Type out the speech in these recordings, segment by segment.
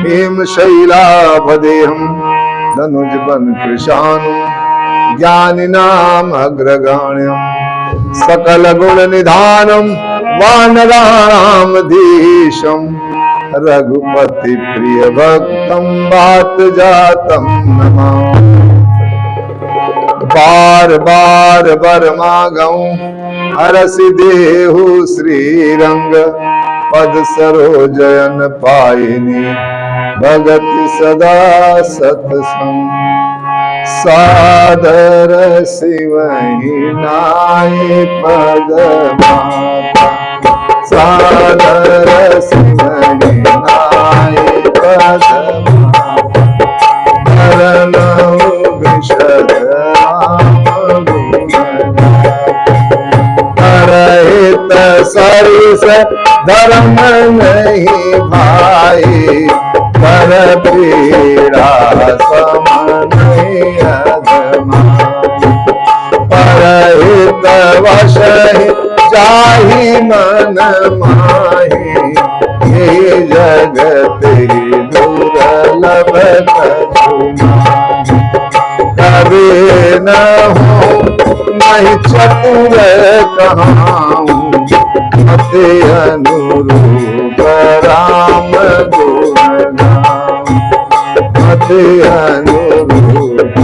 हेम शैलाभदेहम धनुज बन कृशानु ज्ञानिनाम अग्रगण्यम सकल गुण निधानम वानराणाम धीशम रघुपति प्रिय भक्तम बात जातम नमामि। बार बार बरमागऊं हरसि देहु श्रीरंग पद सरोजन पायिनी भगति सदा सतसंग सादर शिवहि नाहि पद माता सादर शिवहि नाहि पद माता विशद रहित सरिस धर्म नहीं भाई पर पीड़ा सम नहीं अधमा परहित वश चाही मन माही ये जगत दुर्लभ कभी न हो नहीं चतुर कहाऊं अति अनुरूप राम गुण अति अनुरूप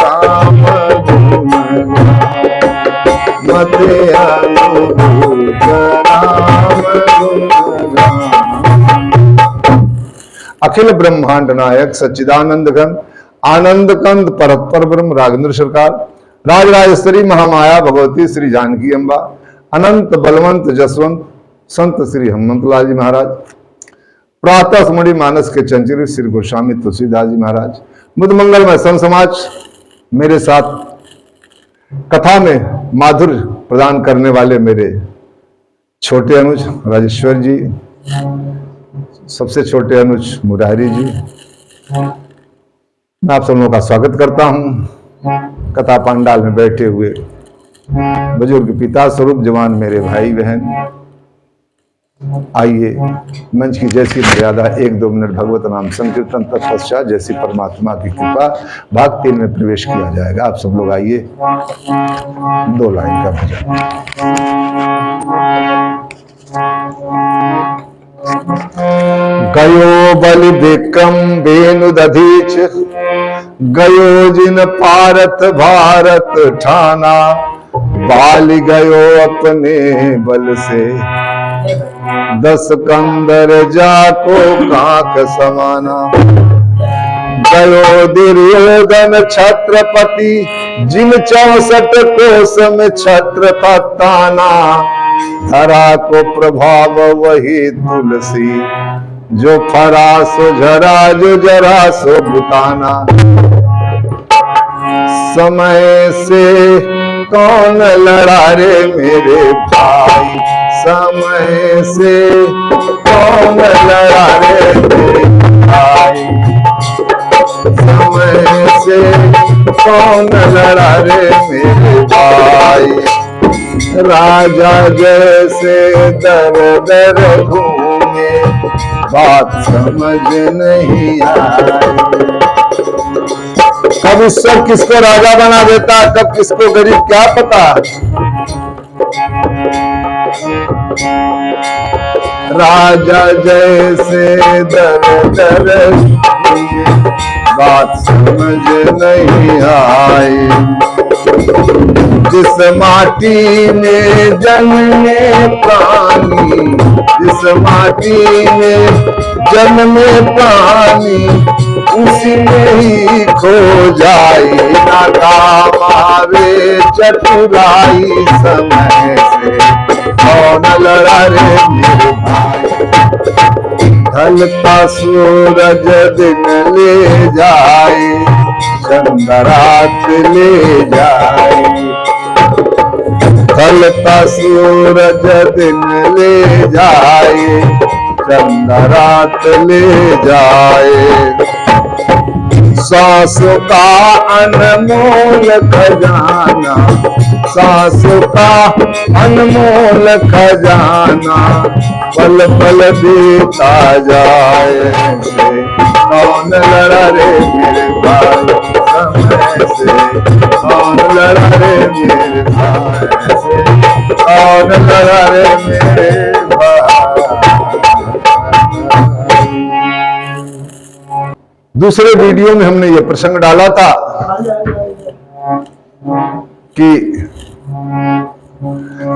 राम गुण अति अनुरूप राम गुण। अखिल ब्रह्मांड नायक सच्चिदानंद घन आनंद कंद परत्पर ब्रह्म राघवेंद्र सरकार राजराजेश्वरी महामाया भगवती श्री जानकी अम्बा अनंत बलवंत जसवंत संत श्री हनुमंतलाल जी महाराज प्रातः स्मृति मानस के चंचल श्री गोस्वामी तुलसीदास जी महाराज मुद मंगलमय संत समाज मेरे साथ कथा में माधुर्य प्रदान करने वाले मेरे छोटे अनुज राजेश्वर जी सबसे छोटे अनुज मुरारी जी मैं आप सब लोगों का स्वागत करता हूं। कथा पंडाल में बैठे हुए बुजुर्ग पिता स्वरूप जवान मेरे भाई बहन आइए मंच की जैसी मर्यादा 1-2 मिनट भगवत नाम संकीर्तन तत्पश्चात जैसी परमात्मा की कृपा भाग 3 में प्रवेश किया जाएगा। आप सब लोग आइए 2 लाइन का भजन। गयो बलि विक्रम बेनु दधीच गयो जिन पारत भारत ठाना बाल गयो अपने बल से 10 कंदर जाको काक समाना गयो दुर्योधन छत्रपति जिन 64 कोस में छत्र था ताना धरा को प्रभाव वही तुलसी जो फरा सो झरा जो जरा सो बुताना समय से कौन लड़ा रे मेरे भाई समय से कौन लड़ा रे मेरे भाई समय से कौन लड़ा रे मेरे भाई राजा जैसे दर दर घूमे बात समझ नहीं आई कब ईश्वर किसको राजा बना देता कब किसको गरीब क्या पता। राजा जैसे दर दर बात समझ नहीं आई जिस माटी में जन्मे प्राणी जिस माटी में जन्मे प्राणी उसी में ही खो जाए ना काम आवे चतुराई समय से कौन लड़ा रे मेरे भाई ढलता सूरज दिन ले जाए चंद्रात ले जाए ढलता सूरज दिन ले जाए चंद्रात ले जाए सांसों का अनमोल खजाना, सांसों का अनमोल खजाना, पल पल देता जाएंगे। कौन लड़ा रे मेरे भाई समय से, कौन लड़ा रे मेरे भाई से, कौन लड़ा रे मेरे भाई। दूसरे वीडियो में हमने ये प्रसंग डाला था कि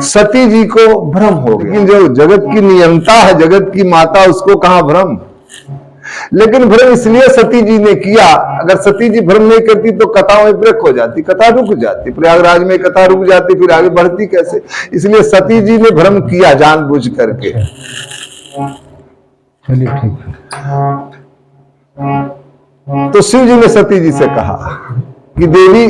सती जी को भ्रम हो गया, लेकिन जो जगत की नियंता है, जगत की माता, उसको कहां भ्रम। लेकिन भ्रम इसलिए सती जी ने किया, अगर सती जी भ्रम नहीं करती तो कथा में ब्रेक हो जाती, कथा रुक जाती, प्रयागराज में कथा रुक जाती, फिर आगे बढ़ती कैसे। इसलिए सती जी ने भ्रम किया जानबूझ करके। चलिए ठीक है। तो शिव जी ने सती जी से कहा कि देवी,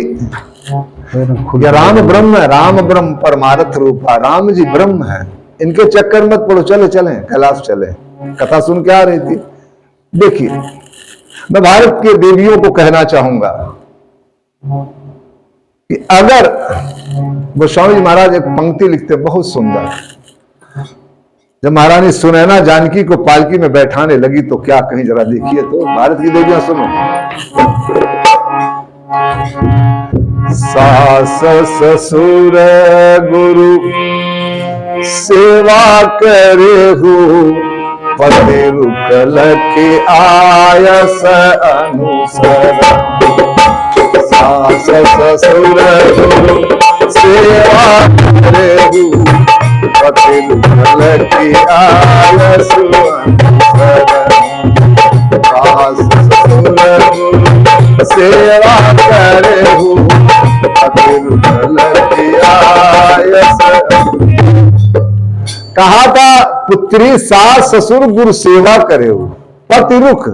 या राम ब्रह्म है, राम ब्रह्म परमार्थ रूपा, राम जी ब्रह्म है, इनके चक्कर मत पड़ो, चले चले कैलाश चले। कथा सुन के आ रही थी। देखिए, मैं भारत के देवियों को कहना चाहूंगा कि अगर गोस्वामी जी महाराज एक पंक्ति लिखते बहुत सुंदर, जब महारानी सुनैना जानकी को पालकी में बैठाने लगी तो क्या कहीं, जरा देखिए तो भारत की देवियां सुनो। सास ससुर गुरु सेवा करे हो, पति रुकल के आयस अनुसर। सास ससुर गुरु सेवा करे हो, पति रुकल के आयस अनुसर। सास ससुर गुरु सेवा करे हो, पति रुकल के आयस। कहा था पुत्री सास ससुर गुरु सेवा करे हो, पति रुख,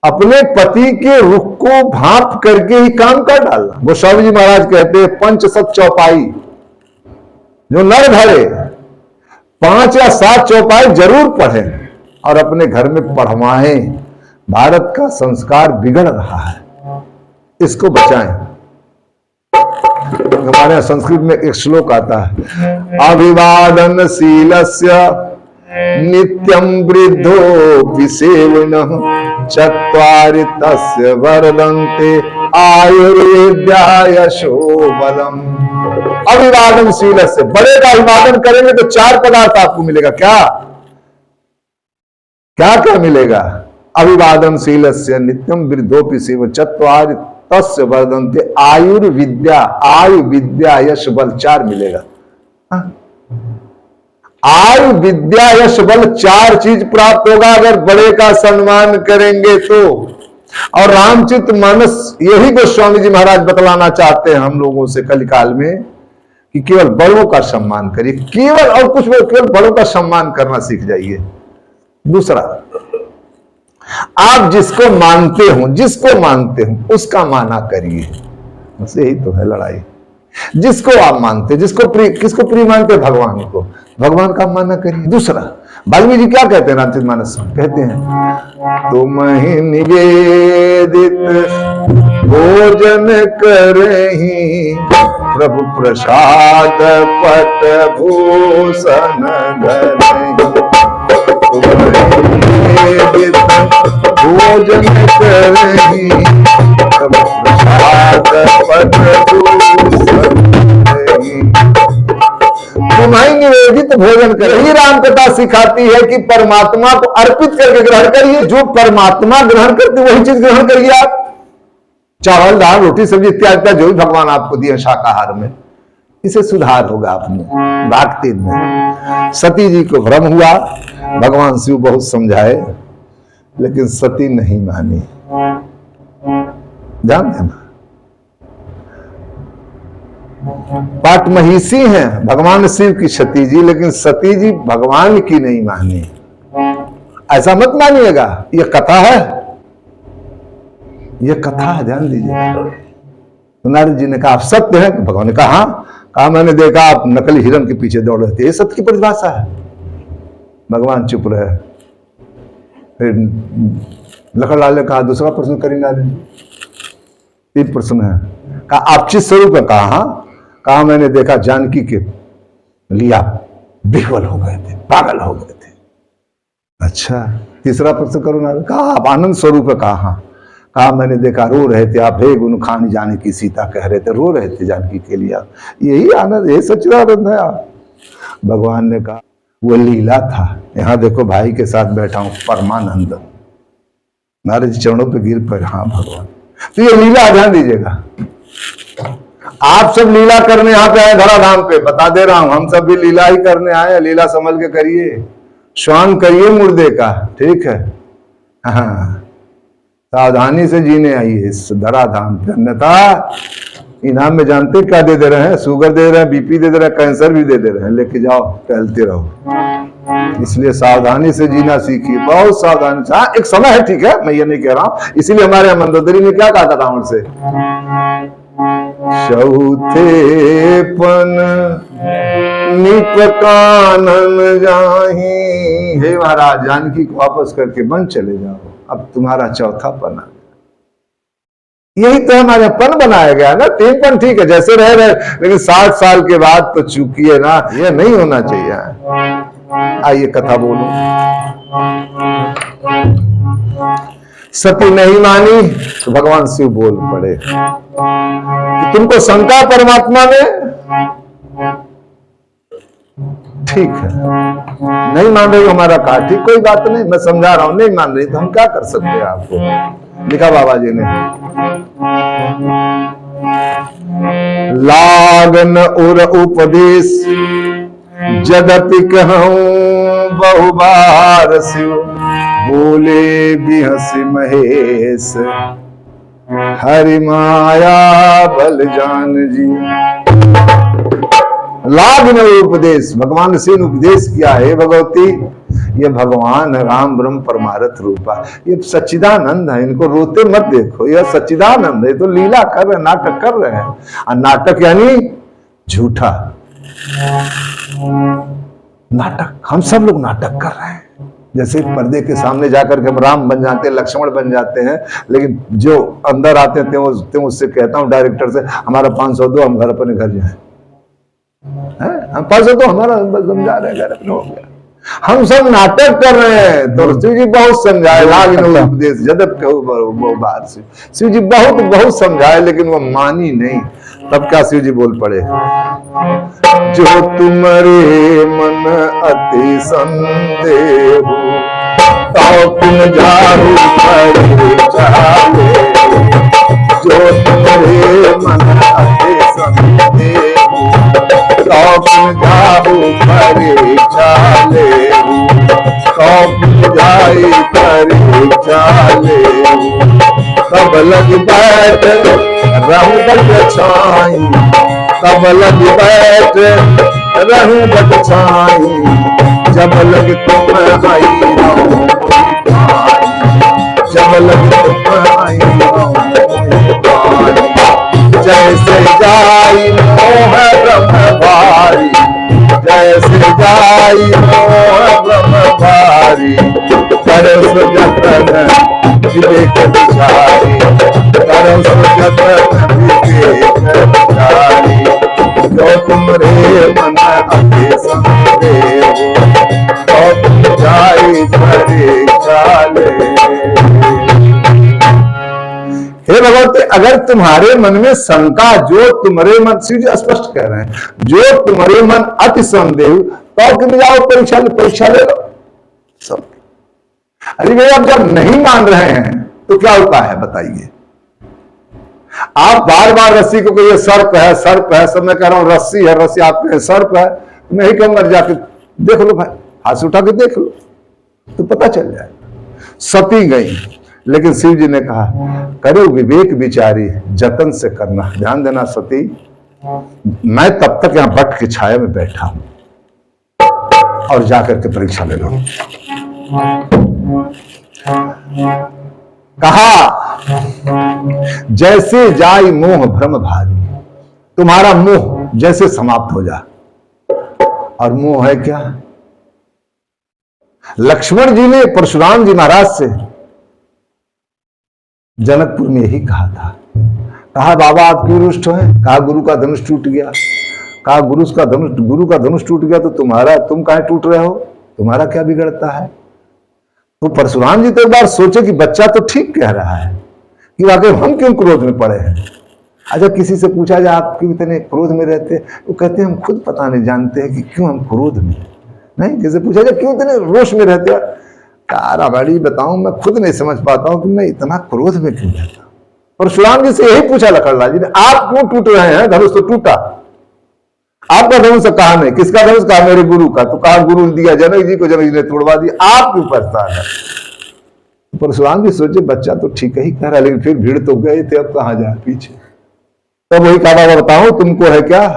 अपने पति के रुख को भाप करके ही काम कर डालना। गोस्वामी जी महाराज कहते हैं पंच सत चौपाई जो नर धरे, 5 या 7 चौपाई जरूर पढ़ें और अपने घर में पढ़वाएं। भारत का संस्कार बिगड़ रहा है, इसको बचाएं। हमारे यहाँ संस्कृत में एक श्लोक आता है, अभिवादनशीलस्य नित्यं वृद्धोऽपि सेविनः चत्वारि तस्य वर्धन्ते आयुर्विद्या यशो बलम्। अभिवादनशीलस्य, बड़े का अभिवादन करेंगे तो 4 पदार्थ आपको मिलेगा। क्या क्या क्या मिलेगा? अभिवादनशीलस्य नित्यं वृद्धोऽपि सेविनः चत्वारि तस्य वर्धन्ते आयुर्विद्या, आयु विद्या यश बल 4 मिलेगा। आयु विद्या यश बल 4 चीज प्राप्त होगा अगर बड़े का सम्मान करेंगे तो। और रामचरित मानस यही गोस्वामी जी महाराज बतलाना चाहते हैं हम लोगों से कलिकाल में कि केवल बड़ों का सम्मान करिए, केवल, और कुछ केवल बड़ों का सम्मान करना सीख जाइए। दूसरा, आप जिसको मानते हो, जिसको मानते हो उसका माना करिए, बस यही तो है लड़ाई। जिसको आप मानते, जिसको प्रिय, किसको प्रिय मानते? भगवान को, भगवान का माना करिए। दूसरा, वाल्मीकि जी क्या कहते हैं रामचरितमानस में? कहते हैं तुम ही निवेदित भोजन करही, प्रभु प्रसाद पट भूषण धरही। तुम ही निवेदित भोजन करही, प्रभु प्रसाद पट भूषण धरही। तुम्हारी निवेदित भोजन कर। यही राम कथा सिखाती है कि परमात्मा को अर्पित करके ग्रहण करिए। जो परमात्मा ग्रहण करते वही चीज ग्रहण करिए आप। चावल दाल रोटी सब्जी इत्यादि जो भी भगवान आपको दिए शाकाहार में, इसे सुधार होगा अपने भक्ति में। सती जी को भ्रम हुआ, भगवान शिव बहुत समझाए लेकिन सती नहीं मानी। जानते ना, पाटमहिषी हैं भगवान शिव की सती जी, लेकिन सती जी भगवान की नहीं मानी। ऐसा मत मानिएगा, यह कथा है, यह कथा है, ध्यान दीजिए। तो नारद जी ने कहा आप सत्य है? भगवान ने कहा कहा मैंने देखा आप नकली हिरण के पीछे दौड़ रहे थे, ये सत्य की परिभाषा है। भगवान चुप रहे। फिर लखनलाल ने कहा दूसरा प्रश्न करी नारायण जी। 3 प्रश्न है। कहा आप चित स्वरूप है? कहा हाँ। कहा मैंने देखा जानकी के लिया विह्वल हो गए थे, पागल हो गए थे। अच्छा तीसरा प्रश्न करो नारायण। कहा आप आनंद स्वरूप है? कहा हाँ। कहा मैंने देखा रो रहे थे आप, हे गुण खान जानकी सीता कह रहे थे, रो रहे थे जानकी के लिए। यही आनंद, यही सच्चिदानंद है आप। भगवान ने कहा वो लीला था, यहां देखो भाई के साथ बैठा हूं परमानंद। नारद जी चरणों पे गिर पर, हाँ भगवान। तो ये लीला ध्यान दीजिएगा, आप सब लीला करने यहाँ पे आए धराधाम पे, बता दे रहा हूं हम सब भी लीला ही करने आए। लीला संभल के करिए, श्वान करिए मुर्दे का, ठीक है। हाँ सावधानी से जीने आइए इस धराधाम पे, अन्यथा इनाम में जानते क्या दे रहे हैं? शुगर दे रहे हैं, बीपी दे रहे हैं, कैंसर भी दे रहे हैं। लेके जाओ टहलते रहो। इसलिए सावधानी से जीना सीखिए, बहुत सावधानी से। हाँ एक समय है, ठीक है, मैं ये नहीं कह रहा हूं। इसीलिए हमारे यहाँ मंदोदरी ने क्या कहा था रावण से? चौथेपन निपकानन जाही, हे महाराज जानकी को वापस करके वन चले जाओ, अब तुम्हारा चौथा पन। यही तो हमारे पन बनाया गया ना। 3 पन ठीक है जैसे रह रहे, लेकिन 60 साल के बाद तो चूकिए ना, ये नहीं होना चाहिए। आइए कथा बोलो। सती नहीं मानी तो भगवान शिव बोल पड़े कि तुमको शंका परमात्मा में, ठीक है नहीं मान रही हमारा कहा, ठीक कोई बात नहीं, मैं समझा रहा हूं, नहीं मान रही तो हम क्या कर सकते हैं आपको। लिखा बाबा जी ने, लागन उर उपदेश जगति कहूं बहुबार शिव, बोले बिहसी महेश हरि माया बल जान जी। लाभ ने उपदेश, भगवान से उपदेश किया है भगवती, ये भगवान राम ब्रह्म परमार्थ रूपा, ये सच्चिदानंद है, इनको रोते मत देखो, यह सच्चिदानंद है। तो लीला कर रहे, नाटक कर रहे हैं, और नाटक यानी झूठा नाटक। हम सब लोग नाटक कर रहे हैं, जैसे पर्दे के सामने जाकर के हम राम बन जाते हैं, लक्ष्मण बन जाते हैं, लेकिन जो अंदर आते थे वो उससे कहता हूँ डायरेक्टर से, हमारा 500 दो, हम घर अपने घर जाए। हम 500 तो हमारा समझा रहे घर अपने, हो गया। हम सब नाटक कर रहे हैं। तो शिव जी बहुत समझाए, लाग उपदेश जदप कहो बाहर से, शिव जी बहुत समझाए, लेकिन वो मानी नहीं। तब क्या शिव जी बोल पड़े, जो तुम्हारे मन अति संदेह तो तुम जाहु चाले, जो तुम्हारे मन अति संदेह तो तुम जाहु चाले, तो जाई चाले, तब लग बैठ रहूं बट छाई, तब लग बैठ रहूं बट छाई, जब लग तुम आई रहूं, जब लग तुम आई रहूं, जैसे जाई मोह ब्रह्म भारी, जैसे जाई मोह ब्रह्म भारी, करस जतन विवेक विचारी, करस जतन विवेक विचारी, जो तुमरे मन अति संदेह तो तुम जाई करे चाले। हे भगवती, अगर तुम्हारे मन में शंका, जो तुम्हारे मन, शिव जी स्पष्ट कह रहे हैं, जो तुम्हारे मन अति संदेह तो कि जाओ परीक्षा ले लो सब। अरे भैया आप जब नहीं मान रहे हैं तो क्या उपाय है बताइए। आप बार बार रस्सी को कहिए सर्प है सर्प है, सब मैं कह रहा हूं रस्सी है रस्सी, आप कहें सर्प है, मैं ही कहूंगा जाके देख लो भाई, हाथ उठा के देख लो तो पता चल जाएगा। सती गई, लेकिन शिव जी ने कहा करो विवेक विचारी, जतन से करना। ध्यान देना सती, मैं तब तक यहां बट की छाया में बैठा हूं और जाकर के परीक्षा ले लो। कहा जैसे जाई मोह भ्रम भारी, तुम्हारा मोह जैसे समाप्त हो जा। और मोह है क्या? लक्ष्मण जी ने परशुराम जी महाराज से जनकपुर में यही कहा था। कहा बाबा आप क्यों रुष्ट हैं? कहा गुरु का धनुष टूट गया। कहा गुरु का धनुष टूट गया तो तुम काहे टूट रहे हो? तुम्हारा क्या बिगड़ता है? तो परशुराम जी तो एक बार सोचे कि बच्चा तो ठीक कह रहा है कि वाकई हम क्यों क्रोध में पड़े हैं। अच्छा किसी से पूछा जाए आप क्यों इतने क्रोध में रहते हैं, वो कहते हैं हम खुद पता नहीं जानते हैं कि क्यों हम क्रोध में। नहीं, किसी से पूछा जाए क्यों इतने रोष में रहते हो, कहा बड़ी बताऊं मैं खुद नहीं समझ पाता हूं कि मैं इतना क्रोध में क्यों रहता हूं। परशुराम जी से यही पूछा लखनलाल जी ने, आप क्यों टूट रहे हैं? धनुष तो टूटा, आपका धनुष कहा नहीं, किसका धनुष? कहा मेरे गुरु का। तो कहा गुरु ने दिया जनक जी को, जनक जी ने तोड़वा दिया, आप क्यों परेशान है? परशुराम जी सोचे बच्चा तो ठीक ही कह रहा है, लेकिन फिर भीड़ तो गए थे, अब कहां जाए पीछे। तब वही कहा बताऊं तुमको है क्या?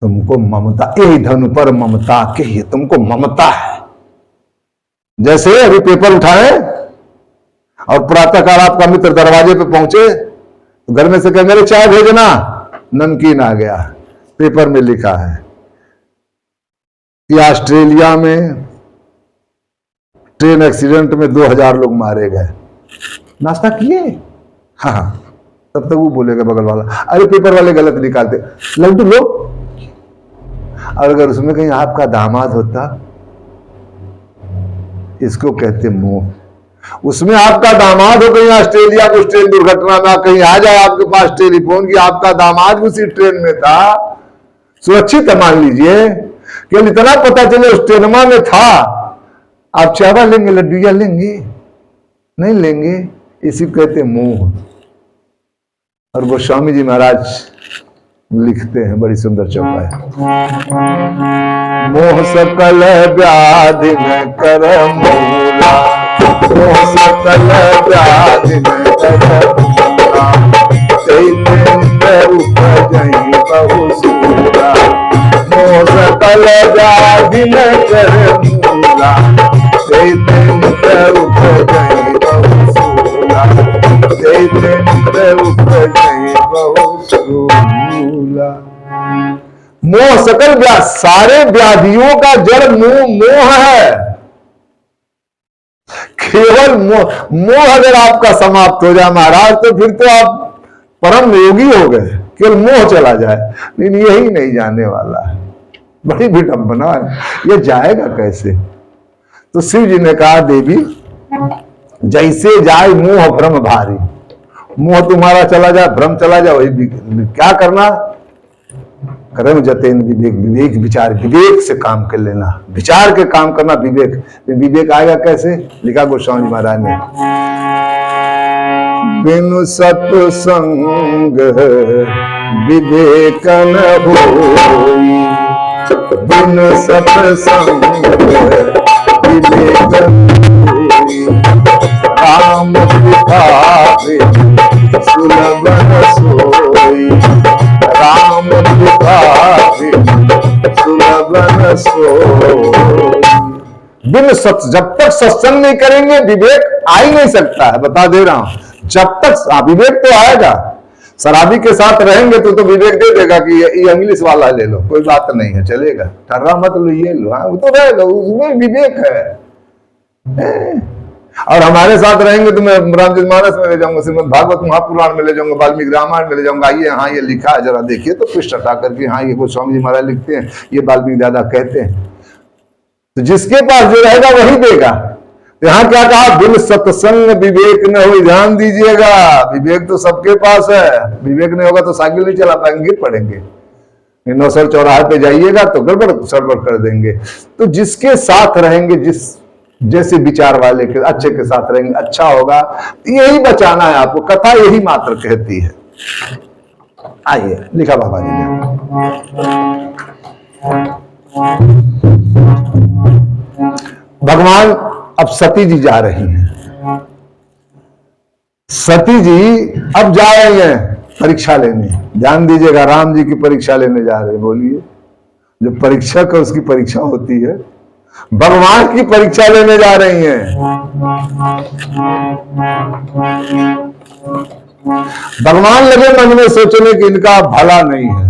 तुमको ममता, यही धनु पर ममता के, तुमको ममता है। जैसे अभी पेपर उठाए और प्रातःकाल आपका मित्र दरवाजे पे पहुंचे तो घर में से कहे मेरे चाय भेजना, नमकीन आ गया। पेपर में लिखा है कि ऑस्ट्रेलिया में ट्रेन एक्सीडेंट में 2000 लोग मारे गए। नाश्ता किए? हाँ। तब तक वो बोलेगा बगल वाला, अरे पेपर वाले गलत निकालते, लड्डू लो। और अगर उसमें कहीं आपका दामाद होता, इसको कहते मोह। उसमें आपका दामाद हो कहीं ऑस्ट्रेलिया को ट्रेन दुर्घटना में, कहीं आ जाए आपके पास टेलीफोन की आपका दामाद उसी ट्रेन में था, सुरक्षित है मान लीजिए, केवल इतना पता चले उस ट्रेन में था, आप चावा लेंगे, लड्डूया लेंगे? नहीं लेंगे। इसी कहते मोह। और गोस्वामी जी महाराज लिखते हैं, बड़ी सुंदर चौपाई, मोह सकल व्याधि न कर मूला, मोह सकल व्याधि न कर मूला, चैतन्य उपजहि बहु सूरा। मोह सकल व्याधि न कर मूला, चैतन्य उपजहि बहु सूरा, चैतन्य उपजहि बहु सूरा। मोह सकल व्याधि, सारे व्याधियों का जड़ मोह है। केवल मोह अगर आपका समाप्त हो जाए महाराज, तो फिर तो आप परम योगी हो गए। केवल मोह चला जाए, लेकिन यही नहीं जाने वाला है। बड़ी विडंबना है, ये जाएगा कैसे? तो शिव जी ने कहा देवी जैसे जाए मोह भ्रम भारी, मोह तुम्हारा चला जाए, भ्रम चला जाए, वही क्या करना? कर्म जतेन विवेक, विवेक विचार, विवेक से काम कर लेना, विचार के काम करना। विवेक, विवेक आएगा कैसे? लिखा गोस्वामी महाराज ने, बिनु सत्संग विवेक न होई, बिनु सत्संग विवेक न होई, राम कृपा सुलभ सोई, राम कृपा सुलभ सोई। बिन सत्संग, जब तक सत्संग नहीं करेंगे विवेक आ ही नहीं सकता है, बता दे रहा हूं। जब तक विवेक तो आएगा, शराबी के साथ रहेंगे तो विवेक दे देगा कि ये इंग्लिश वाला ले लो, कोई बात नहीं है, चलेगा, ठर्रा मत लो, ये लो, हाँ वो तो रहेगा, उसमें विवेक है। और हमारे साथ रहेंगे तो मैं रामचरितमानस में ले जाऊंगा, श्रीमद् भागवत महापुराण में ले जाऊंगा, वाल्मीकि रामायण में ले जाऊंगा, आइए हाँ ये लिखा है, जरा देखिए तो पृष्ठ हटा करके, हाँ ये गोस्वामी जी महाराज लिखते हैं, ये वाल्मीकि दादा कहते हैं। तो जिसके पास जो रहेगा वही देगा। यहाँ क्या कहा? बिन सत्संग विवेक न हो। ध्यान दीजिएगा, विवेक तो सबके पास है, विवेक नहीं होगा तो साइकिल नहीं चला पाएंगे, गिर पड़ेंगे। नौसर चौराहे पे जाइएगा तो गड़बड़ सड़बड़ कर देंगे। तो जिसके साथ रहेंगे, जिस जैसे विचार वाले के अच्छे के साथ रहेंगे, अच्छा होगा। यही बचाना है आपको, कथा यही मात्र कहती है। आइए, लिखा बाबा जी ने, भगवान अब सती जी जा रही हैं। सती जी अब जा रही हैं परीक्षा लेने। ध्यान दीजिएगा, राम जी की परीक्षा लेने जा रहे हैं। बोलिए, जो परीक्षक है उसकी परीक्षा होती है, भगवान की परीक्षा लेने जा रही हैं। भगवान लगे मन में सोचने कि इनका भला नहीं है,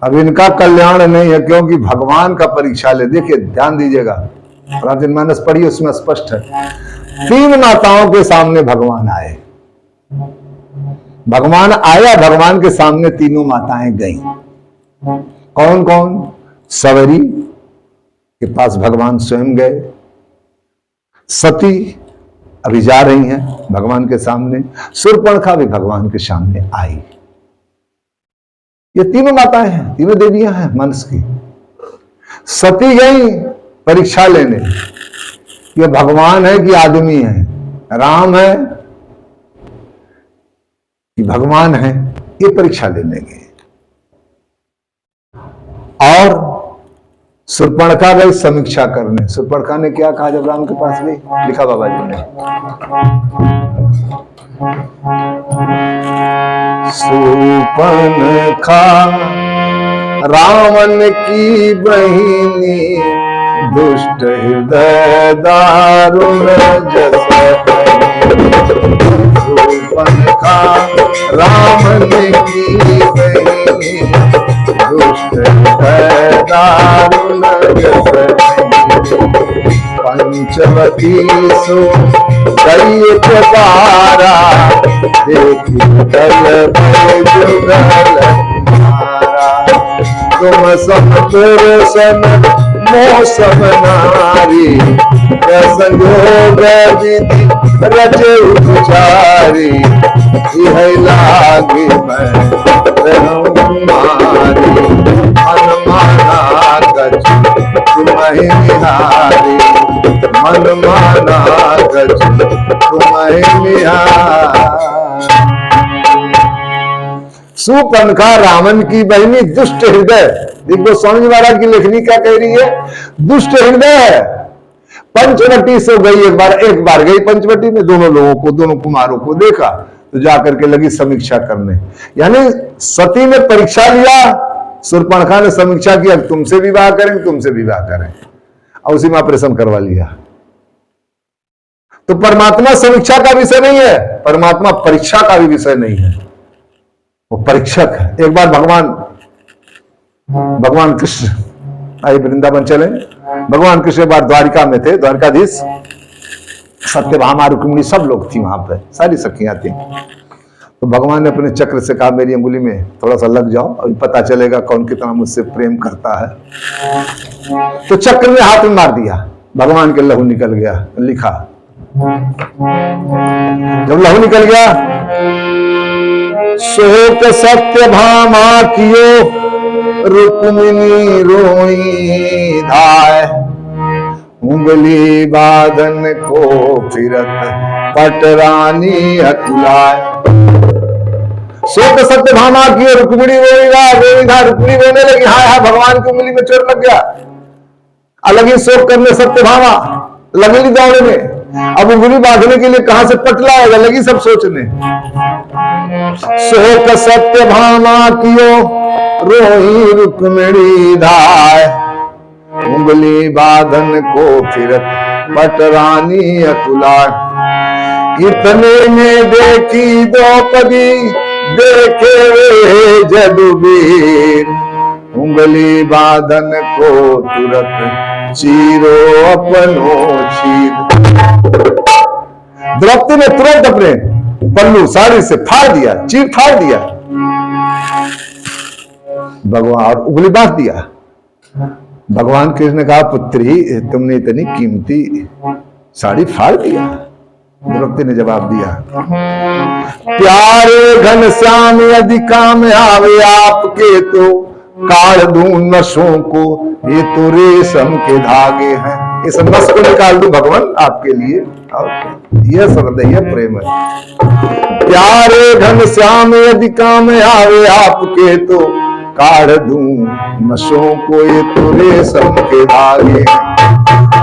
अब इनका कल्याण नहीं है, क्योंकि भगवान का परीक्षा ले। देखिए ध्यान दीजिएगा, रामचरितमानस पढ़िए, उसमें स्पष्ट है। तीन माताओं के सामने भगवान आए। भगवान आया, भगवान के सामने तीनों माताएं गईं। कौन कौन? सवरी के पास भगवान स्वयं गए, सती अभी जा रही हैं भगवान के सामने, शूर्पणखा भी भगवान के सामने आई। ये तीनों माताएं हैं, तीनों देवियां हैं मानस की। सती गई परीक्षा लेने, ये भगवान है कि आदमी है, राम है कि भगवान है, ये परीक्षा लेने गए। और शूर्पणखा गई समीक्षा करने। शूर्पणखा ने क्या कहा जब राम के पास गई? लिखा बाबा जी ने, शूर्पणखा रावण की बहिनी, दुष्ट हृदय दारुण जस। शूर्पणखा रावण की बहिनी, दुष्ट हृदय दारुण जस। पंचवती सो गई प्रकारा, देखी दल जुगल मारा। तुम सब पुरुषन मौसम नारी, संयोग विधि रचे उपचारी। यह लागे मैं मारी, मन माना गज तुम्हें निहारी। मन माना गज तुम्हें निहारी। शूर्पणखा रावण की बहिनी, दुष्ट हृदय। देखो स्वामी महाराज की लेखनी क्या कह रही है? दुष्ट हृदय। पंचवटी से गई, एक बार गई पंचवटी में, दोनों लोगों को, दोनों कुमारों को देखा तो जाकर के लगी समीक्षा करने। यानी सती ने परीक्षा लिया, शूर्पणखा ने समीक्षा किया, तुमसे विवाह करें, तुमसे विवाह करें, और उसी में ऑपरेशन करवा लिया। तो परमात्मा समीक्षा का विषय नहीं है, परमात्मा परीक्षा का भी विषय नहीं है, वो परीक्षक है। एक बार भगवान कृष्ण आए वृंदावन चले। भगवान कृष्ण एक बार द्वारिका में थे, द्वारिकाधीश सत्यभामा रुक्मिणी सब लोग थी वहां पर, सारी सखियां थी। तो भगवान ने अपने चक्र से कहा मेरी अंगुली में थोड़ा सा लग जाओ, अभी पता चलेगा कौन कितना मुझसे प्रेम करता है। तो चक्र में हाथ में मार दिया, भगवान के लहू निकल गया। लिखा जब लहू निकल गया, शोक सत्यभामा कियो, रुक्मिणी रोई धाय। उंगली बाधन को फिरत, पटरानी अकुलाय। शोक सत्यभामा कियो, रुक्मिणी रोई धाय। रुक्मिणी रोने लगी, हाय हाय भगवान की उंगली में चोट लग गया। अलग शोक करने सत्यभामा लगी दौड़ने, अब उंगली बांधने के लिए कहां से पट लाएगा, लगी सब सोचने। शोक सत्यभामा कियो, रोही रुक्मिणी धाय। उंगली बांधन को फिरत, पटरानी अकुलाय। इतने में देखी द्रौपदी, देखे वे जदुबीर। उंगली बांधन को तुरत, चीरो अपनो चीर। द्रौपदी ने तुरंत अपने पल्लू साड़ी से फाड़ दिया, चीर फाड़ दिया भगवान, और उंगली बांध दिया। भगवान कृष्ण ने कहा पुत्री तुमने इतनी कीमती साड़ी फाड़ दिया। द्रौपदी ने जवाब दिया, प्यारे घनश्याम यदि काम आवे आपके, तो काढ़ दूं नसों को, ये तो रेशम के धागे हैं। इस नस को निकाल दूं भगवान आपके लिए, यह श्रद्धेय प्रेम है। प्यारे घनश्याम यदि काम आवे आपके, तो काढ़ दूं नसों को, ये तो रेशम के धागे।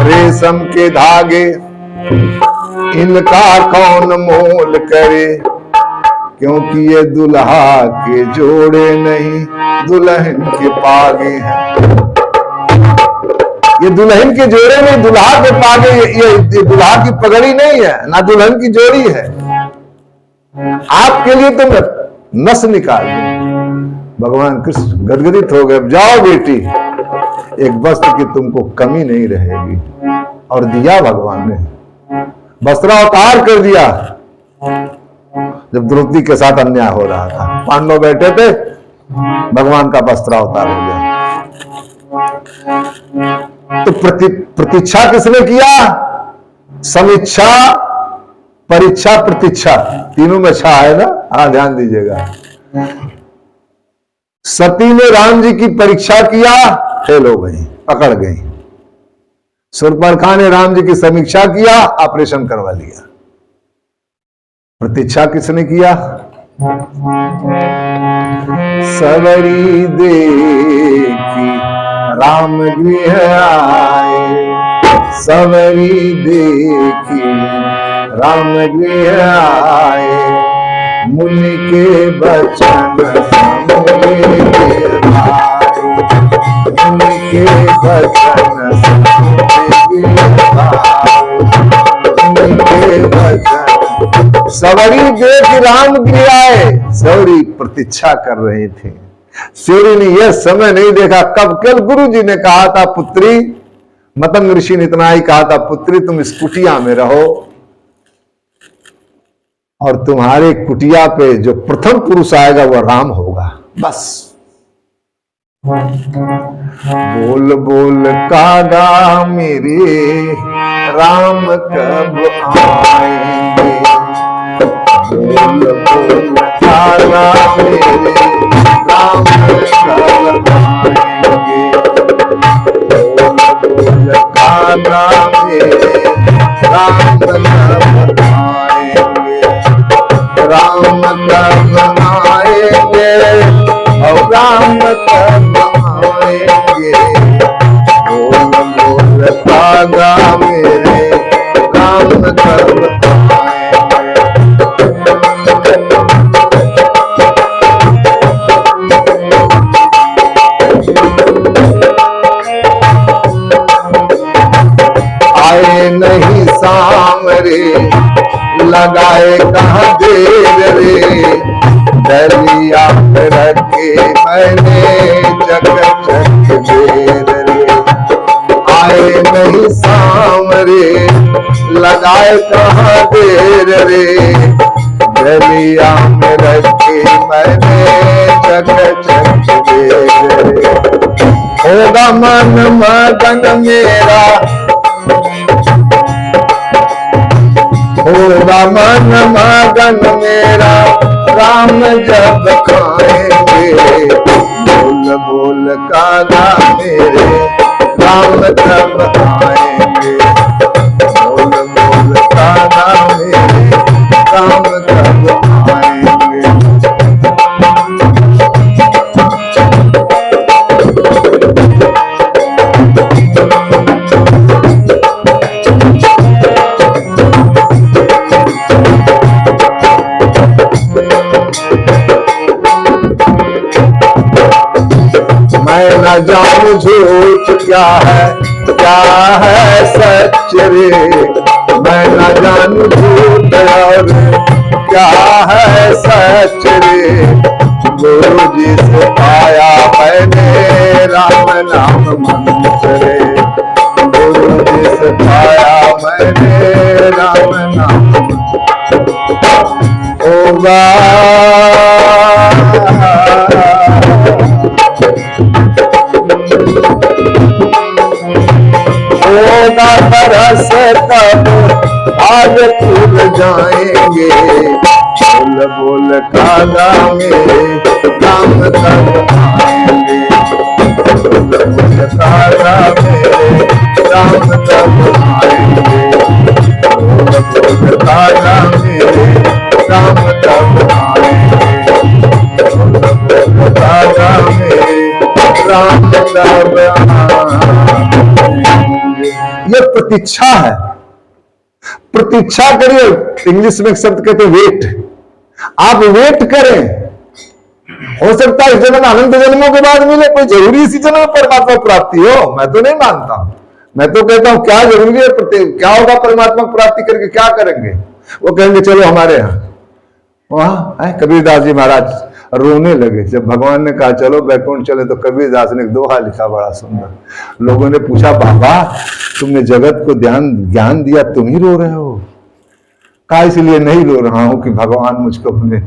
रेशम के धागे इनका कौन मोल करे, क्योंकि ये दुल्हा के जोड़े नहीं, दुल्हन के पागे हैं। ये दुल्हन के जोड़े नहीं, दुल्हा के पागे। ये दुल्हा की पगड़ी नहीं है, ना दुल्हन की जोड़ी है। आपके लिए तो नस निकाल दूं। भगवान कृष्ण गदगदित हो गए। जाओ बेटी, एक वस्त्र की तुमको कमी नहीं रहेगी। और दिया भगवान ने, वस्त्रावतार कर दिया जब द्रौपदी के साथ अन्याय हो रहा था। पांडव बैठे थे, भगवान का वस्त्रावतार हो गया। तो प्रतीक्षा किसने किया? समीक्षा, परीक्षा, प्रतीक्षा, तीनों में छा है ना। हाँ, ध्यान दीजिएगा। सती ने राम जी की परीक्षा किया, फेल हो गई, पकड़ गई। शूर्पणखा ने राम जी की समीक्षा किया, ऑपरेशन करवा लिया। प्रतीक्षा किसने किया? सवरी देखी राम गृह आए, सवरी देखी राम गृह आए, मुनि के बचन मुनि के बचन के बचन। सवरी देख राम गृह आए। सवरी प्रतीक्षा कर रहे थे। सवरी ने यह समय नहीं देखा कब कल गुरु जी ने कहा था पुत्री, मतंग ऋषि ने इतना ही कहा था, पुत्री तुम इस कुटिया में रहो और तुम्हारे कुटिया पे जो प्रथम पुरुष आएगा वह राम होगा, बस। बोल बोल कागा मेरे राम कब आएंगे, बोल बोल कागा मेरे राम कब आएंगे, बोल बोल कागा मेरे राम कब आएंगे, राम कब आएंगे और राम कब आएंगे, बोल बोल कागा मेरे राम कब आए नहीं सामरे, लगाए कहाँ देर रे, दलिया पे रखे मैंने चक चक देर रे, आए नहीं सामरे, लगाए कहाँ देर रे, दलिया में रखे मैंने चक चक देर रे, होगा मन मगन मेरा, होगा मन मगन मेरा राम जब खाएंगे, बोल बोल कागा मेरे राम कब आएंगे, बोल बोल कागा मेरे राम कब आएंगे। मैं न जानू झूठ क्या है सच रे, मैं न जानू झूठ और क्या है सच रे, गुरु जी से पाया मैंने राम नाम मंत्र रे, गुरु जी से पाया मैंने राम नाम होगा होगा बरस तब आज फूल जाएंगे, बोल बोल कागा मेरे राम कब आएंगे, बोल बोल कागा मेरे राम कब आएंगे, बोल बोल कागा मेरे राम कब आएंगे, बोल बोल कागा मेरे राम कब आएंगे। ये प्रतीक्षा है। प्रतीक्षा करिए, इंग्लिश में एक शब्द कहते हैं वेट। आप वेट करें, हो सकता है इस जन्म अनंत जन्मों के बाद मिले, कोई जरूरी इसी जन्म में परमात्मा प्राप्ति हो, मैं तो नहीं मानता हूं। मैं तो कहता हूं क्या जरूरी है, क्या होगा परमात्मा प्राप्ति करके, क्या करेंगे? वो कहेंगे चलो हमारे यहाँ। वहां कबीरदास जी महाराज रोने लगे जब भगवान ने कहा चलो बैकुंठ चले, तो कबीरदास ने एक दोहा लिखा बड़ा सुंदर। लोगों ने पूछा बाबा तुमने जगत को ज्ञान दिया, तुम ही रो रहे हो? कहा इसलिए नहीं रो रहा हूं कि भगवान मुझको अपने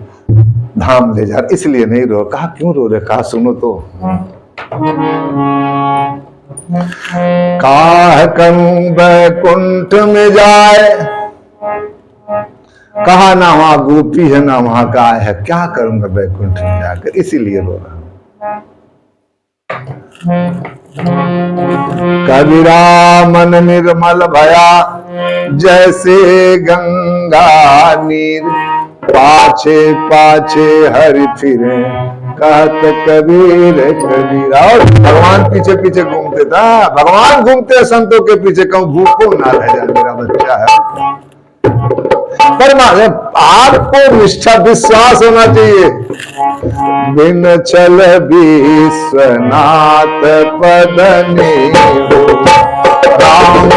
धाम ले जा रहे, इसलिए नहीं रो। कहा क्यों रो रहे? कहा सुनो तो। काह करूं बैकुंठ में जाए, कहा ना वहां गोपी है ना वहां गाय है, क्या करूंगा बैकुंठ में जाकर, इसीलिए रो रहा हूं। कबीरा मन निर्मल भया जैसे गंगा नीर, पाछे पाछे हरि फिरे कहत कबीर कबीरा। और भगवान पीछे पीछे घूमते था, भगवान घूमते संतों के पीछे, कहूं भूखो ना रह जाए मेरा बच्चा है। पर आपको निष्ठा विश्वास होना चाहिए। बिन चल विश्वनाथ पदनी हो, राम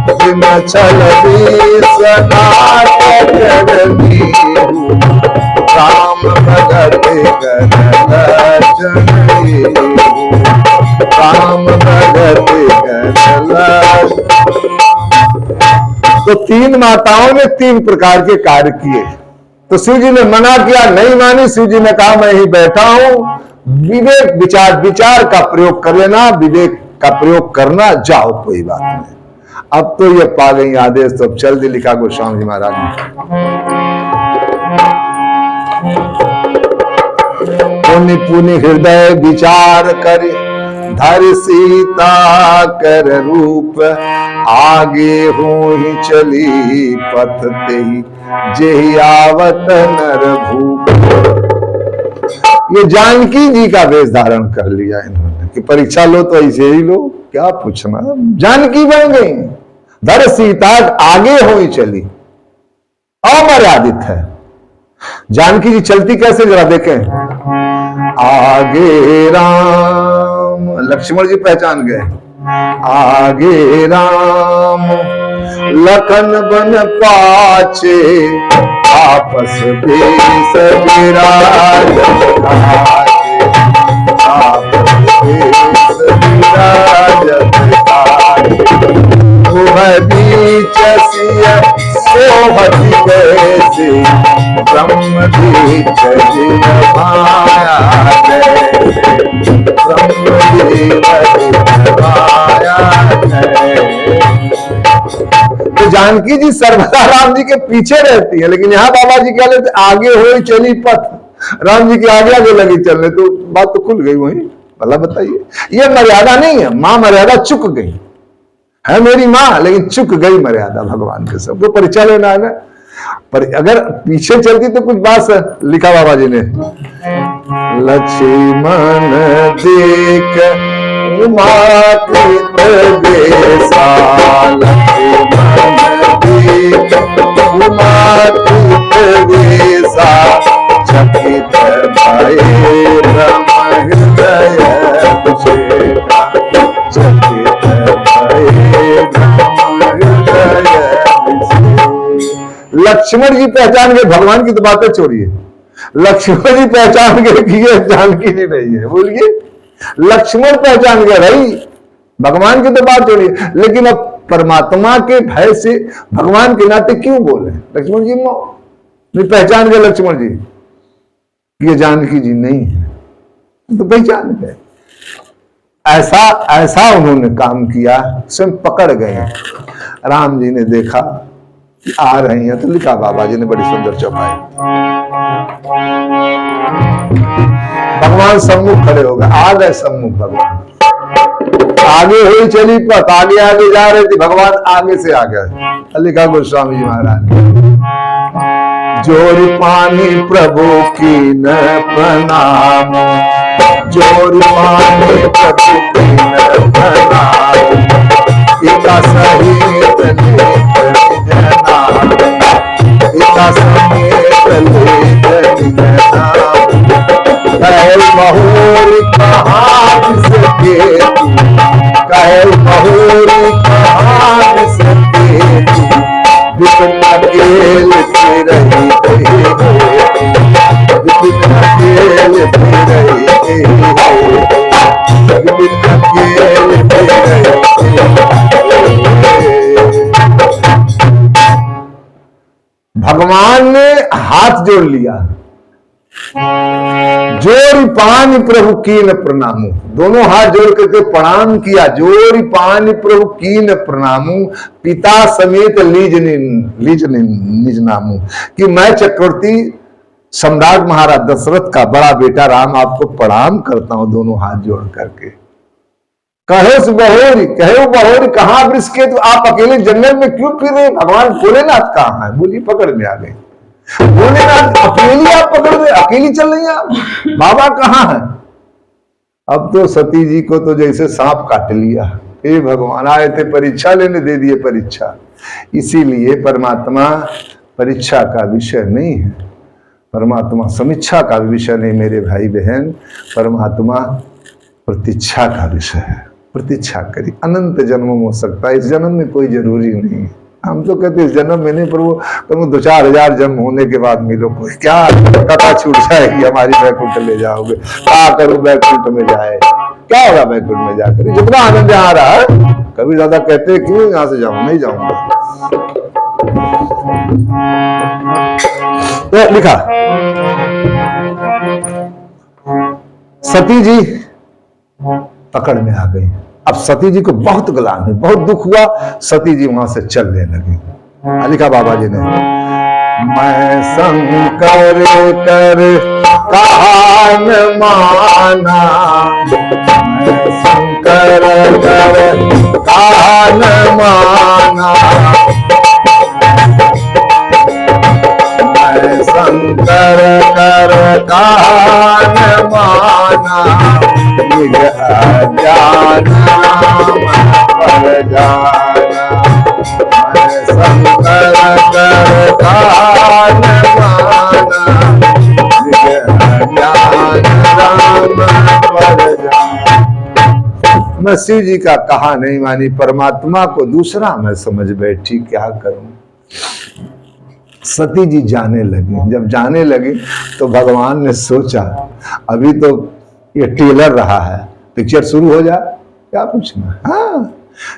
बिन चल विश्वनाथ पदनी हो, राम भगत राम भगत। तो तीन माताओं ने तीन प्रकार के कार्य किए। तो शिव जी ने मना किया, नहीं मानी। शिव जी ने कहा मैं ही बैठा हूं, विवेक विचार का प्रयोग कर लेना, विवेक का प्रयोग करना, जाओ कोई बात नहीं। अब तो ये पा गई आदेश, तो चल दी लिखा गोस्वामी जी महाराज ने। पुनि पुनि हृदय विचार करे, धर सीता कर रूप, आगे हो ही चली पथ तेही, जेहि आवत नर भूप। ये जानकी जी का वेश धारण कर लिया इन्होंने कि परीक्षा लो तो ऐसे ही लो, क्या पूछना। जानकी बन गई, धर सीता आगे हो ही चली, अमर्यादित है। जानकी जी चलती कैसे जरा देखें। आगे राम, लक्ष्मण जी पहचान गए, आगे राम लखन बन पाछे, आपस बेस विराज, आपस बेस विराज, बीच सिया सोहति कैसे, ब्रह्म बीच जिन माया कैसे, ब्रह्म बीच माया कैसे। तो जानकी जी सर्वदा राम जी के पीछे रहती है, लेकिन यहाँ बाबा जी क्या लेते, आगे हो चली पथ, राम जी के आगे आगे लगी चलने। तो बात तो खुल गई वही। भला बताइए, ये मर्यादा नहीं है, मां मर्यादा चुक गई है, मेरी मां, लेकिन चुक गई मर्यादा भगवान के। सबको परीक्षा लेना है ना। पर अगर पीछे चलती तो कुछ बात लिखा बाबा जी ने, लक्ष्मण देख उमाकृत बेसा, लक्ष्मण देख उमाकृत बेसा, चकित भये ब्रह्म हृदय विषेका, चकित भये ब्रह्म हृदय विषेका। लक्ष्मण जी पहचान गए, भगवान की तो बातें छोड़िए, लक्ष्मण जी पहचान गए कि ये जानकी जी नहीं है। बोलिए, लक्ष्मण पहचान गए भाई, भगवान की तो बात छोड़िए, लेकिन अब परमात्मा के भय से भगवान के नाते क्यों बोले। लक्ष्मण जी नहीं पहचान गए, लक्ष्मण जी ये जानकी जी नहीं है, तो पहचान गए। ऐसा ऐसा उन्होंने काम किया, स्वयं पकड़ गए। राम जी ने देखा कि आ रही हैं, तो लिखा बाबा जी ने बड़ी सुंदर चौपाई, भगवान सम्मुख खड़े हो गए, आ गए सम्मुख भगवान, आगे हुई चली पथ, आगे आगे जा रहे थे, भगवान आगे से आ गए। लिखा गोस्वामी जी महाराज, जोर पानी प्रभु की न प्रणाम, जोर पानी प्रभु की न प्रणाम, इका सहित जना, इका सहित जना, कहे महोरी कहाँ सके, कहे महोरी कहाँ सके, विपिन अकेल की रही विपिन अकेल की रही विपिन अकेल की रही भगवान ने हाथ जोड़ लिया, जोरी पानी प्रभु कीन प्रणामू, दोनों हाथ जोड़ करके प्रणाम किया। जोरी पानी प्रभु कीन प्रणामू, पिता समेत लीज निज नामू, कि मैं चक्रवर्ती सम्राट महाराज दशरथ का बड़ा बेटा राम आपको प्रणाम करता हूं, दोनों हाथ जोड़ करके। कहे बहोरी, कहे बहोरी कहां वृक्ष के, तो आप अकेले जंगल में क्यों फिर रहे, भगवान भोलेनाथ कहां है? बोली पकड़ में आ गए, भोलेनाथ अकेली आप पकड़ गए, अकेली चल रही आप, बाबा कहां है? अब तो सती जी को तो जैसे सांप काट लिया। हे भगवान, आए थे परीक्षा लेने, दे दिए परीक्षा। इसीलिए परमात्मा परीक्षा का विषय नहीं है, परमात्मा समीक्षा का विषय नहीं मेरे भाई बहन, परमात्मा प्रतीक्षा का विषय है। प्रतीक्षा करी, अनंत जन्म हो सकता है, इस जन्म में कोई जरूरी नहीं है। हम तो कहते इस जन्म में नहीं, प्रभु 2-4 जन्म होने के बाद मिलो, कोई क्या कथा छूट जाएगी हमारी, बैकुंठ ले जाओगे, क्या करूं बैकुंठ में जाए, क्या होगा बैकुंठ में जाकर, जितना आनंद आ रहा है। कभी ज्यादा कहते क्यों यहां से जाऊं, नहीं जाऊंगा। तो लिखा सती जी पकड़ में आ गई। अब सती जी को बहुत ग्लानि हुई, बहुत दुख हुआ, सती जी वहां से चलने लगी। लिखा बाबा जी ने, मैं शंकर कर कहा न माना, मैं शंकर कर कहा न माना, मैं शंकर कर कहा न माना, निज अज्ञान पर जाना, मैं शंकर कर कहा न माना, निज अज्ञान राम पर जाना। मैं शिव जी का कहा नहीं मानी, परमात्मा को दूसरा मैं समझ बैठी, क्या करूं। सती जी जाने लगी। जब जाने लगी तो भगवान ने सोचा अभी तो ये टेलर रहा है, पिक्चर शुरू हो जाए, क्या पूछना। हाँ,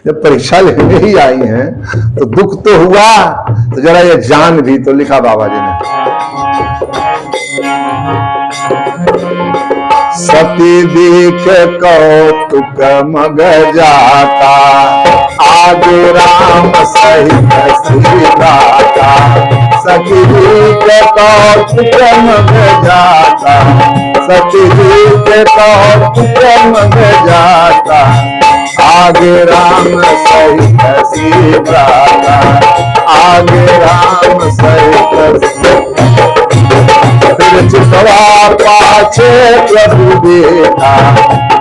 जब परीक्षा लेने ही आई हैं तो दुख तो हुआ, तो जरा ये जान भी तो। लिखा बाबा जी ने, सती देख कौतुक मग जाता, आगे राम सहित सीता, सती देख कौतुक मग जाता, सती देख कौतुक मग जाता, आगे राम सहित सीता, आगे राम सहित। फिर चितवा पाछे प्रभु देखा,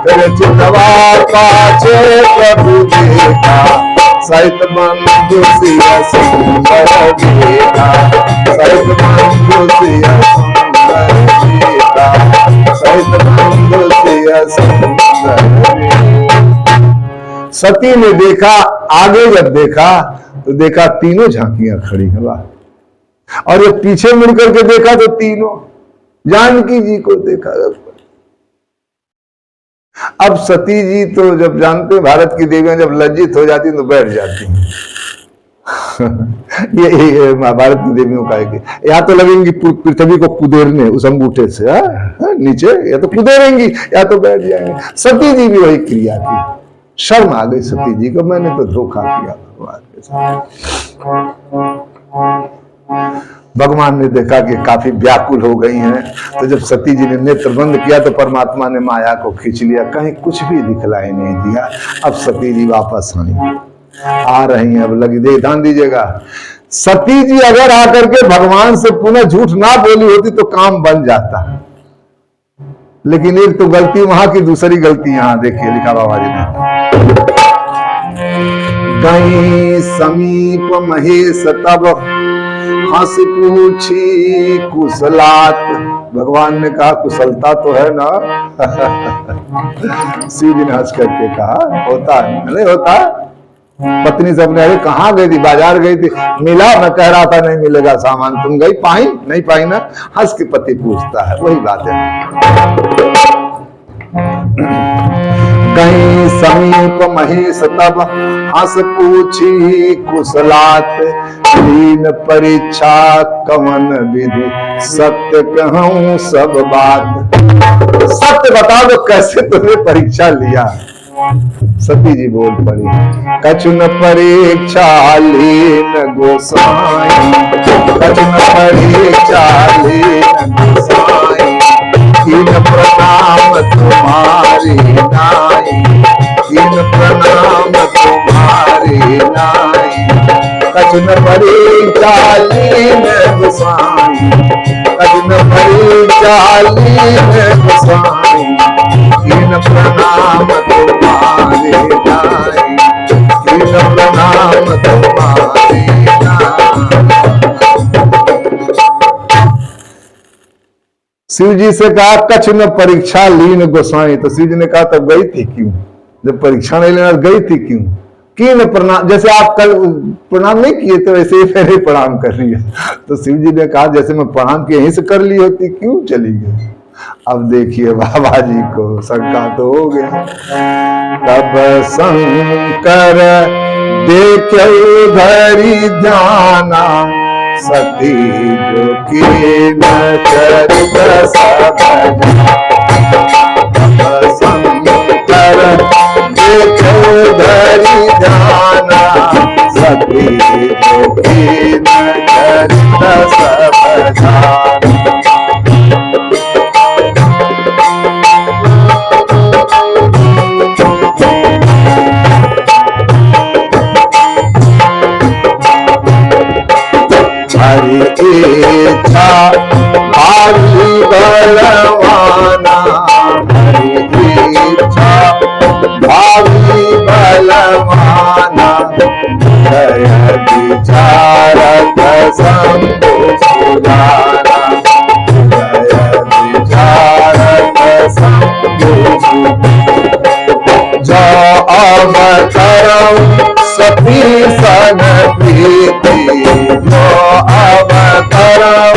फिर चितवा पाछे प्रभु देखा, सहित बंधु सिया सुंदर देखा, सहित बंधु सिया सुंदर देखा, सहित बंधु सिया सुंदर। सती ने देखा, आगे जब देखा तो देखा तीनों झांकियां खड़ी हवा, और ये पीछे मुड़ करके देखा तो तीनों जानकी जी को देखा। अब सती जी तो जब जानते हैं भारत की देवियां जब लज्जित हो जाती तो बैठ जाती हैं। ये भारत की देवियों का है, या तो लगेंगी पृथ्वी को कुदेरने उस अंगूठे से नीचे, या तो कुदेरेंगी या तो बैठ जाएंगे। सती जी भी वही क्रिया की। शर्म आ गई सती जी को, मैंने तो धोखा किया भगवान के साथ। भगवान ने देखा कि काफी व्याकुल हो गई हैं, तो जब सती जी ने नेत्र बंद किया तो परमात्मा ने माया को खींच लिया, कहीं कुछ भी दिखलाई नहीं दिया। अब सती जी वापस आ रही हैं। अब लगी, दे ध्यान दीजिएगा, सती जी अगर आकर के भगवान से पुनः झूठ ना बोली होती तो काम बन जाता, लेकिन एक तो गलती वहां की, दूसरी गलती यहां। देखिए लिखा बाबा जी ने, गई समीप महेश तब हंस पूछी कुशलात। भगवान ने कहा कुशलता तो है ना। शिव जी ने हंस करके कहा होता है, नहीं होता। पत्नी से अपने, अरे कहाँ गई थी, बाजार गई थी, मिला, मैं कह रहा था नहीं मिलेगा सामान, तुम गई, पाई नहीं पाई ना। हंस के पति पूछता है, वही बात है। गई समीप महेश तब हंस पूछी कुशलात, लीन परीक्षा कवन विधि, सत्य कहूं सब बात। सत्य बता दो कैसे तुमने परीक्षा लिया। सती जी बोल पड़ी, कछुन परीक्षा लीन गोसाई, कछुन परीक्षा लीन गोसाई, कीन प्रणाम तुम्हारी नाई, कीन प्रणाम तुम्हारी नाई। कछुन परीक्षा लीन गोसाई, कछुन परीक्षा लीन गोसाई, कीन प्रणाम तुम्हारी नाई, कीन प्रणाम तुम्हारी नाई। शिव जी से कहा कछुन परीक्षा लीन गोसाई, तो शिव जी ने कहा तब गई थी क्यों, जब परीक्षा नहीं लेना गई थी क्यों। कीन प्रणाम, जैसे आप कल प्रणाम नहीं किए तो वैसे ही पहले प्रणाम कर लिया। तो शिव जी ने कहा जैसे मैं प्रणाम किए यहीं से कर ली होती, क्यों चली गई। अब देखिए बाबा जी को शंका तो हो गया। तब शंकर देखे धरी ध्याना, सती जो की न चरित सब। तब शंकर देखे धरी ध्याना, सती जो की न चरित सब जाना। हरि इच्छा भावी बलवाना, हरि इच्छा भावी बलवाना, जय विचारक शंभु सुजाना, जय विचारक शंभु जो अवतरम सती सन प्रीति, जो अवतरम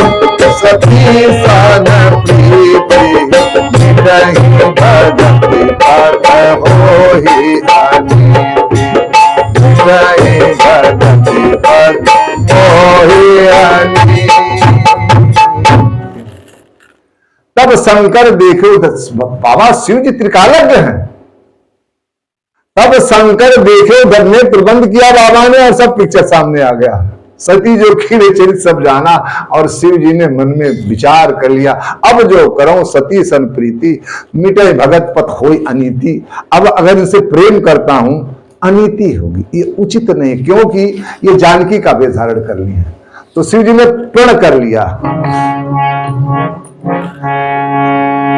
सती सन प्रीति, नहीं भगति पद होहि अनीति, नहीं भगति पद होहि अनीति। तब शंकर देखो, बाबा शिव जी त्रिकालज्ञ हैं। तब शंकर देखे, उधर ने प्रबंध किया बाबा ने और सब पिक्चर सामने आ गया। सती जो खीरे चरित सब जाना और शिव जी ने मन में विचार कर लिया, अब जो करो सती सन प्रीति, मिटे भगत पथ होई अनीति। अब अगर इनसे प्रेम करता हूं अनीति होगी, ये उचित नहीं, क्योंकि ये जानकी का वेश धारण कर लिया। तो शिव जी ने प्रण कर लिया,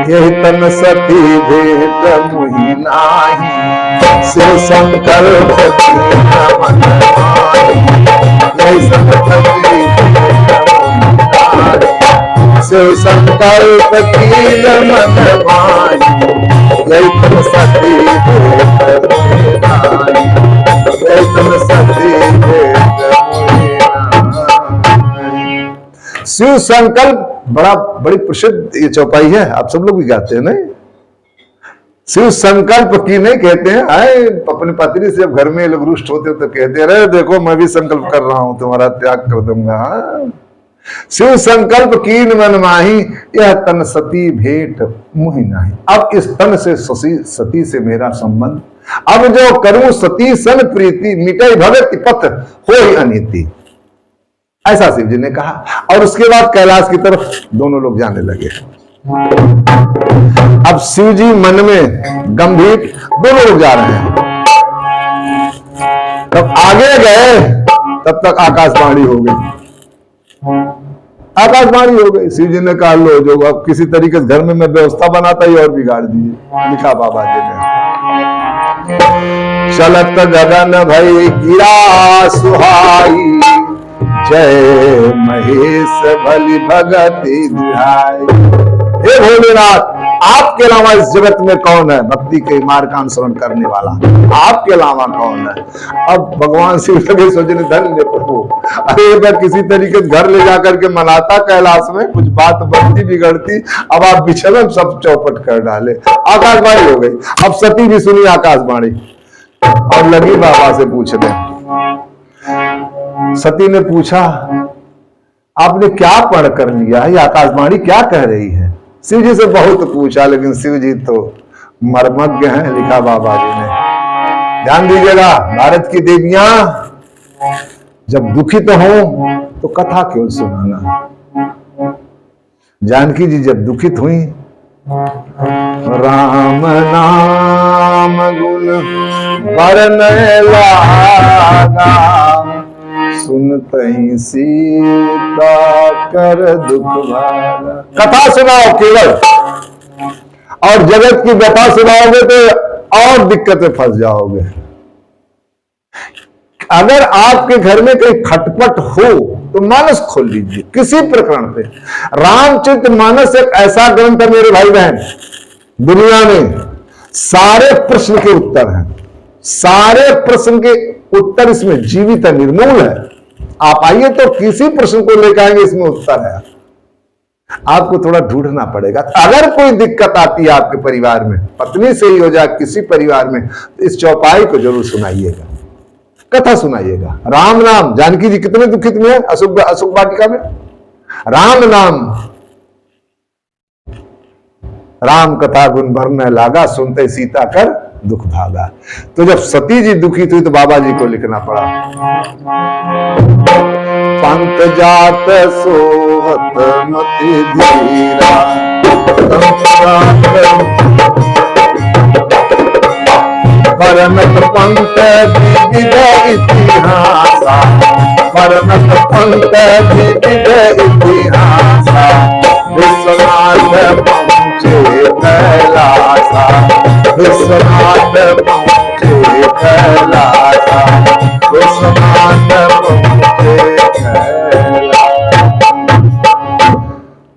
यही तन सती भेट मुहि नाही, शिव संकल्प मन माही, यही तन सती शिव संकल्प मन माही, यही तन सती भेट मुहि नाही, यही तन सती भेट मुहि नाही। शिव संकल्प बड़ी प्रसिद्ध ये चौपाई है, आप सब लोग भी गाते हैं नहीं। शिव संकल्प की नहीं कहते हैं, आए अपने पत्नी से जब घर में लोग रुष्ट होते तो कहते हैं अरे देखो मैं भी संकल्प कर रहा हूं तुम्हारा त्याग कर दूंगा। शिव संकल्प कीन मन माही, यह तन सती भेंट मुहि नाही। अब इस तन से सती से मेरा संबंध, अब जो करूं सती सन प्रीति, मिटे भगत पथ होई अनीति, ऐसा शिव जी ने कहा। और उसके बाद कैलाश की तरफ दोनों लोग जाने लगे। अब शिव जी मन में गंभीर, दोनों लोग जा रहे हैं। तब आगे गए तब तक आकाशवाणी हो गई, आकाशवाणी हो गई। शिव जी ने कहा लो जो अब किसी तरीके से घर में मैं व्यवस्था बनाता ही और बिगाड़ दिए। लिखा बाबा जी ने, चलत गगन भई गिरा सुहाई, जय महेश भली भगति दुहाई। हे भोलेनाथ, आपके अलावा इस जगत में कौन है भक्ति के मार्ग का अनुसरण करने वाला, आपके अलावा कौन है। अब भगवान शिव लगे सोचने धन्य प्रभु, अरे मैं किसी तरीके से घर ले जाकर के मनाता कैलाश में, कुछ बात बनती बिगड़ती, अब आप बिछड़न सब चौपट कर डाले। आकाशवाणी हो गई। अब सती भी सुनी आकाशवाणी और लगी बाबा से पूछने, सती ने पूछा, आपने क्या पढ़ कर लिया है? आकाशवाणी क्या कह रही है? शिव जी से बहुत पूछा, लेकिन शिव जी तो मर्मज्ञ हैं, लिखा बाबा जी ने। ध्यान दीजिएगा, भारत की देवियां जब दुखित हो तो कथा क्यों सुनाना। जानकी जी जब दुखित हुई, राम नाम गुण बरने लागा, सुनते सीता कर दुख भागा। कथा सुनाओ केवल, और जगत की व्यथा सुनाओगे तो और दिक्कत में फंस जाओगे। अगर आपके घर में कोई खटपट हो तो मानस खोल लीजिए किसी प्रकरण पे। रामचरित मानस एक ऐसा ग्रंथ है मेरे भाई बहन, दुनिया में सारे प्रश्न के उत्तर हैं, सारे प्रश्न के उत्तर इसमें जीवित है, निर्मूल है। आप आइए तो किसी प्रश्न को लेकर आएंगे, इसमें उत्तर है। आपको थोड़ा ढूंढना पड़ेगा। अगर कोई दिक्कत आती है आपके परिवार में, पत्नी से ही हो जाए किसी परिवार में, तो इस चौपाई को जरूर सुनाइएगा, कथा सुनाइएगा। राम नाम, जानकी जी कितने दुखित में है अशोक वाटिका में। राम नाम, राम कथा गुण भरने लागा, सुनते सीता कर दुख भागा। तो जब सती जी दुखित हुई तो बाबा जी को लिखना पड़ा, पंत जात सोहत मति धीरा, परनत पंत विविध इतिहासा, परनत पंत विविध इतिहासा, विश्वनाथ पहुँचे कैलासा, विश्वनाथ पहुँचे कैलासा, विश्वनाथ पहुँचे कैलासा।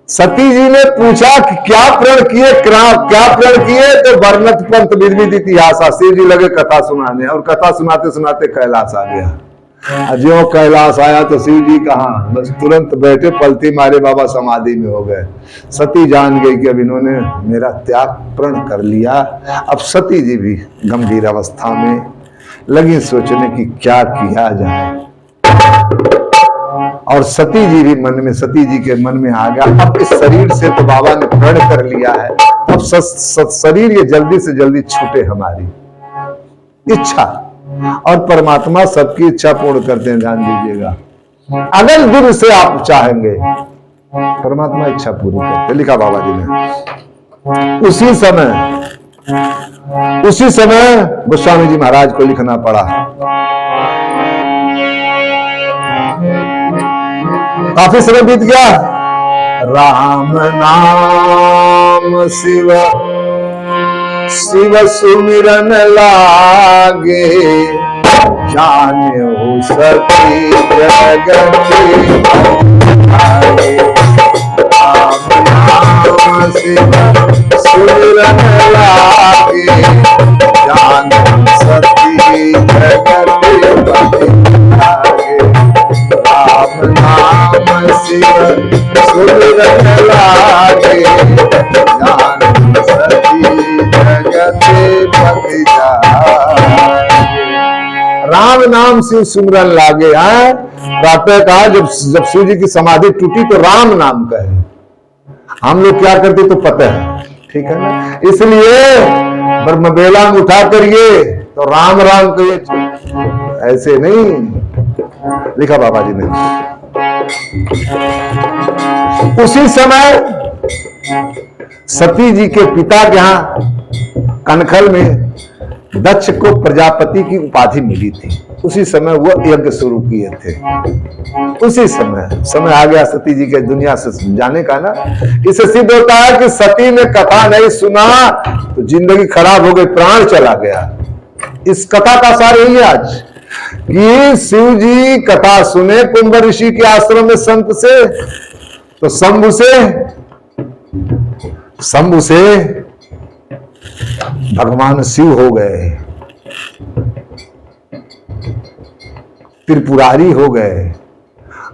सती जी ने पूछा कि क्या प्रण किए, क्या प्रण किए? तो वर्णत पंत विविध इतिहास। शिव जी लगे कथा सुनाने, और कथा सुनाते सुनाते कैलाश आ गया। जो कैलाश आया तो शिव जी कहाँ, बस तुरंत बैठे, पलती मारे बाबा समाधि में हो गए। सती जान गई कि अब इन्होंने मेरा त्याग प्रण कर लिया। अब सती जी भी गंभीर अवस्था में लगी सोचने की क्या किया जाए, और सती जी भी मन में, सती जी के मन में आ गया, अब इस शरीर से तो बाबा ने प्रण कर लिया है, अब शरीर ये जल्दी से जल्दी छूटे हमारी इच्छा। और परमात्मा सबकी इच्छा पूर्ण करते हैं, ध्यान दीजिएगा। अगर दिल से आप चाहेंगे परमात्मा इच्छा पूरी करते, लिखा बाबा जी ने। उसी समय गोस्वामी जी महाराज को लिखना पड़ा, काफी समय बीत गया। राम नाम शिव शिव सुमिरन लागे, जाने हो सती जगत आगे। राम नाम शिव सुमिरन लागे, जाने हो सती जगत आगे। राम नाम शिव सुमिरन लागे, जान सती जगत पति जागे। राम नाम शिव सुमिरन लागे हैं। प्रातः कहा जब शिव जी की समाधि टूटी तो राम नाम कहे। हम लोग क्या करते तो पता है, ठीक है ना, इसलिए ब्रह्मबेला में उठा करिए तो राम राम कहिए, ऐसे नहीं। लिखा बाबा जी ने। उसी समय सती जी के पिता के यहां कनखल में दक्ष को प्रजापति की उपाधि मिली थी। उसी समय वो यज्ञ शुरू किए थे। उसी समय आ गया सती जी के दुनिया से जाने का ना। इससे सिद्ध होता है कि सती ने कथा नहीं सुना तो जिंदगी खराब हो गई, प्राण चला गया। इस कथा का सार यही है आज कि शिव जी कथा सुने कुंभ ऋषि के आश्रम में संत से, तो शंभु से भगवान शिव हो गए, त्रिपुरारी हो गए।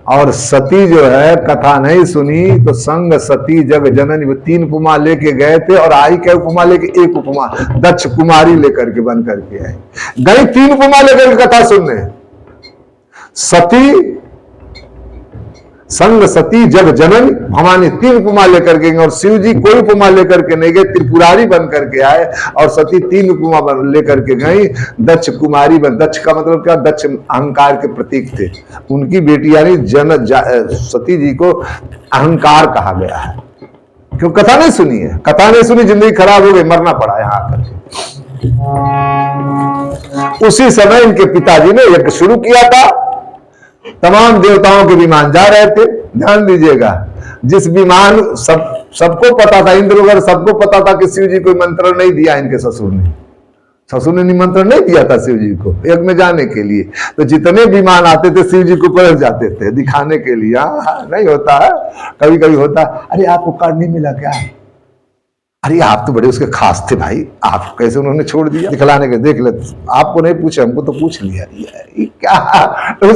और सती जो है कथा नहीं सुनी तो संग सती जग जननी, वो 3 उपमा लेके गए थे और आई क्या उपमा लेके, एक उपमा दक्ष कुमारी लेकर के बन करके आई। गई 3 उपमा लेकर के कथा सुनने। सती, संग सती, जग जननी, भवानी, 3 उपमा लेकर के गए और शिव जी कोई उपमा लेकर के नहीं गए, त्रिपुरारी बन करके आए और सती 3 उपमा लेकर के गई। दक्ष कुमारी बन, दक्ष का मतलब क्या, दक्ष अहंकार के प्रतीक थे। उनकी बेटी यानी सती जी को अहंकार कहा गया है। क्यों? कथा नहीं सुनी है, कथा नहीं सुनी, जिंदगी खराब हो गई, मरना पड़ा यहां आकर के। उसी समय इनके पिताजी ने यज्ञ शुरू किया था। तमाम देवताओं के विमान जा रहे थे। ध्यान दीजिएगा, जिस विमान सबको पता था, इंद्र वगैरह सबको पता था कि शिव जी को मंत्र नहीं दिया इनके ससुर ने। ससुर ने निमंत्रण नहीं दिया था शिव जी को यज्ञ में जाने के लिए। तो जितने विमान आते थे शिव जी को पहुंच जाते थे दिखाने के लिए। नहीं होता है, कभी कभी होता, अरे आपको कार्ड नहीं मिला क्या? अरे आप तो बड़े उसके खास थे भाई, आप कैसे उन्होंने छोड़ दिया? दिखलाने के, देख ले, आपको नहीं पूछे, हमको तो पूछ लिया। ये क्या? तो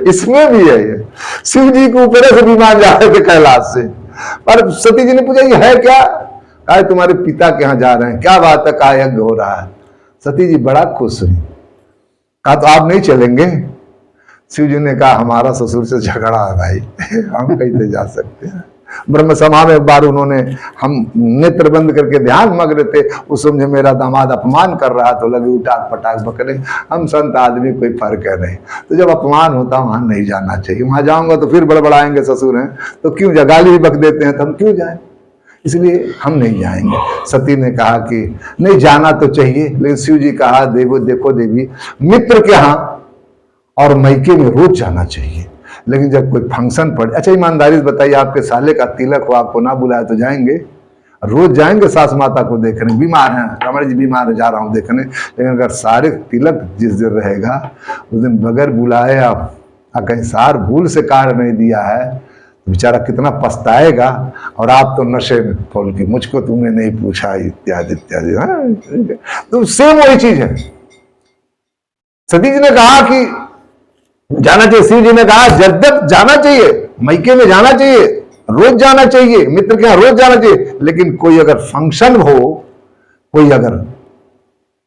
इसमें भी है ये। शिव जी को ऊपर से विमान जा रहे थे कैलाश से, पर सती जी ने पूछा ये है क्या? कहा तुम्हारे पिता के यहाँ जा रहे हैं। क्या बात है? कहा यज्ञ हो रहा है। सती जी बड़ा खुश हुई। कहा तो आप नहीं चलेंगे? शिव जी ने कहा हमारा ससुर से झगड़ा है भाई, हम कैसे जा सकते हैं। ब्रह्म सभा में एक बार उन्होंने, हम नेत्र बंद करके ध्यान मग रहे थे, उस समझे मेरा दामाद अपमान कर रहा, तो लगे उठाक पटाक बकरे। हम संत आदमी, कोई फर्क है नहीं। तो जब अपमान होता वहां नहीं जाना चाहिए। वहां जाऊंगा तो फिर बड़बड़ाएंगे ससुर हैं, तो क्यों गाली भी बक देते हैं, तो हम क्यों जाए? इसलिए हम नहीं जाएंगे। सती ने कहा कि नहीं जाना तो चाहिए, लेकिन शिव जी कहा देखो देवी, मित्र के यहाँ और मैके में रोज जाना चाहिए, लेकिन जब कोई फंक्शन पड़े, अच्छा ईमानदारी से बताइए, आपके साले का तिलक हो, आपको ना बुलाया तो जाएंगे? रोज जाएंगे सास माता को देखने? बीमार हैं रमण जी, बीमार है, जा रहा हूं देखने। लेकिन अगर सारे तिलक जिस दिन रहेगा उस दिन बगैर बुलाए आप कहीं सार भूल से कार्य नहीं दिया है तो बेचारा कितना पछताएगा। और आप तो नशे में खोल के मुझको तुमने नहीं पूछा इत्यादि इत्यादि। तो सेम वही चीज है। सती जी ने कहा कि जाना चाहिए, शिव जी ने कहा जद्दत जाना चाहिए, मैके में जाना चाहिए, रोज जाना चाहिए, मित्र के यहाँ रोज जाना चाहिए। लेकिन कोई अगर फंक्शन हो, कोई अगर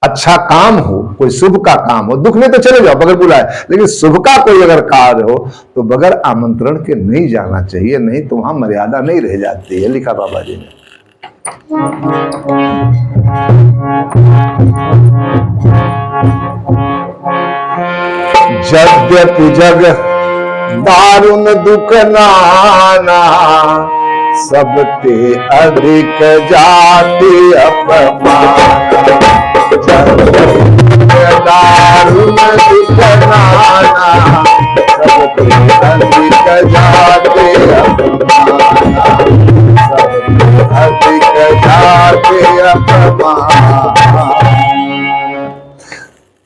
अच्छा काम हो, कोई शुभ का काम हो, दुख में तो चले जाओ बगैर बुलाए, लेकिन शुभ का कोई अगर कार्य हो तो बगैर आमंत्रण के नहीं जाना चाहिए, नहीं तो वहां मर्यादा नहीं रह जाती है, लिखा बाबा जी ने। यद्यपि जग दारुण दुख नाना, सबते अधिक जाति अपमान। दारुण दुख नाना, सबते अधिक जाति अपमान। सबते अधिक जाति अपमान।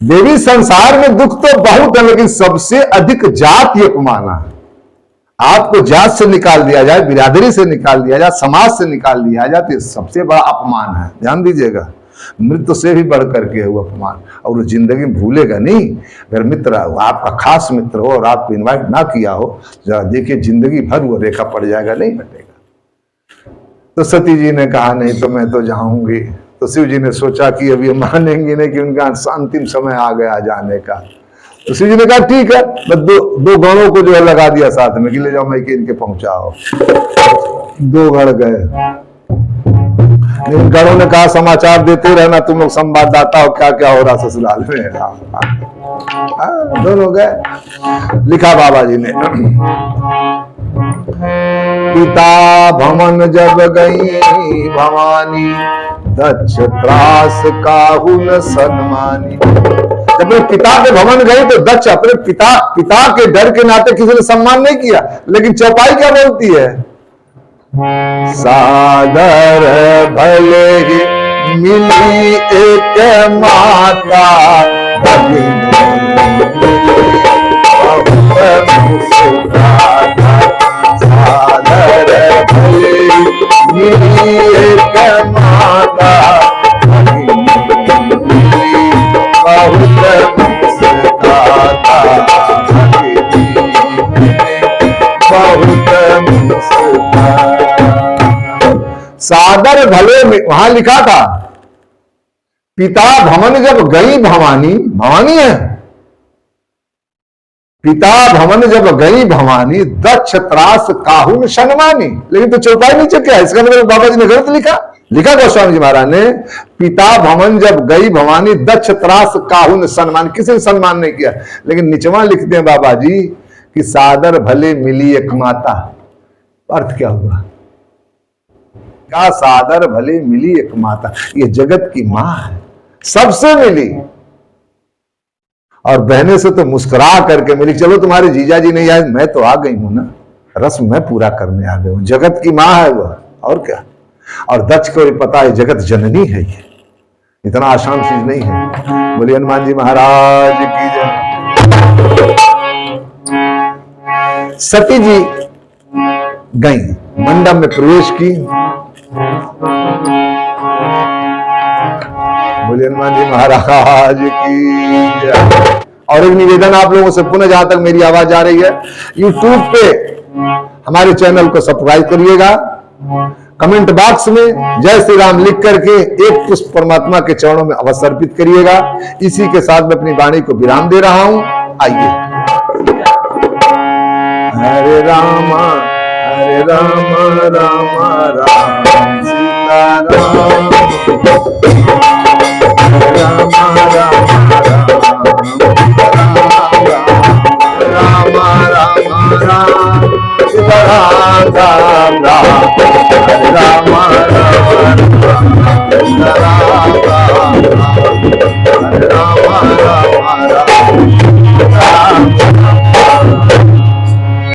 देवी संसार में दुख तो बहुत है, लेकिन सबसे अधिक जात ये अपमाना है। आपको जात से निकाल दिया जाए, बिरादरी से निकाल दिया जाए, समाज से निकाल दिया जाए, तो सबसे बड़ा अपमान है। ध्यान दीजिएगा, मृत्यु से भी बढ़ करके वो अपमान। और वो जिंदगी में भूलेगा नहीं। अगर मित्र आपका खास मित्र हो और आपको इन्वाइट ना किया हो, जरा देखिए जिंदगी भर वो रेखा पड़ जाएगा, नहीं हटेगा। तो सती जी ने कहा नहीं तो मैं तो जाऊंगी। तो शिव जी ने सोचा कि अभी मानेंगे नहीं कि उनका अंतिम समय आ गया जाने का। तो शिव जी ने कहा ठीक है, बस दो गणों को जो है लगा दिया साथ में कि ले जाओ मैं के इनके पहुंचाओ। 2 गण गए। इन गणों ने कहा समाचार देते रहना, तुम लोग संवाददाता हो, क्या क्या हो रहा ससुराल में। दोनों गए। लिखा बाबा जी ने, पिता भवन जब गई भवानी, दक्ष त्रास काहू न सन्मानी। जब पिता के भवन गई तो दक्ष अपने पिता के डर के नाते किसी ने सम्मान नहीं किया। लेकिन चौपाई क्या बोलती है? सादर भले ही मिली एक माता, सादर भले मिली एक माता, बहुत मुस्काता, बहुत मुस्काता। सादर भले में वहां लिखा था, पिता भवन जब गई भवानी, भवानी है पिता भवन जब गई भवानी, दक्ष त्रास काहुन शनमानी। लेकिन तो चौपाई नीचे क्या है, इसका मतलब बाबा जी ने गलत लिखा गोस्वामी जी महाराज ने, पिता भवन जब गई भवानी, दक्ष त्रास काहुन सम्मान, किसी ने सम्मान नहीं किया। लेकिन निचवा लिखते हैं बाबा जी कि सादर भले मिली एक माता। अर्थ क्या हुआ? क्या सादर भले मिली एक माता, ये जगत की मां है, सबसे मिली। और बहने से तो मुस्कुरा करके मिली, चलो तुम्हारे जीजा जी नहीं आए, मैं तो आ गई हूं ना, रस मैं पूरा करने आ गई हूं। जगत की मां है वह, और क्या। और दक्ष को भी पता है जगत जननी है, ये इतना आसान चीज नहीं है। बोलिए हनुमान जी महाराज की जय। सती जी गई, मंडप में प्रवेश की। बोलिए हनुमान जी महाराज की जय। और एक निवेदन आप लोगों से, पुनः जहां तक मेरी आवाज आ रही है, यूट्यूब पे हमारे चैनल को सब्सक्राइब करिएगा, कमेंट बॉक्स में जय श्री राम लिख करके एक पुष्प परमात्मा के चरणों में अवश्य अर्पित करिएगा। इसी के साथ मैं अपनी वाणी को विराम दे रहा हूं। आइए, हरे राम राम राम सीता राम, राम राम राम राम राम राम राम राम राम राम।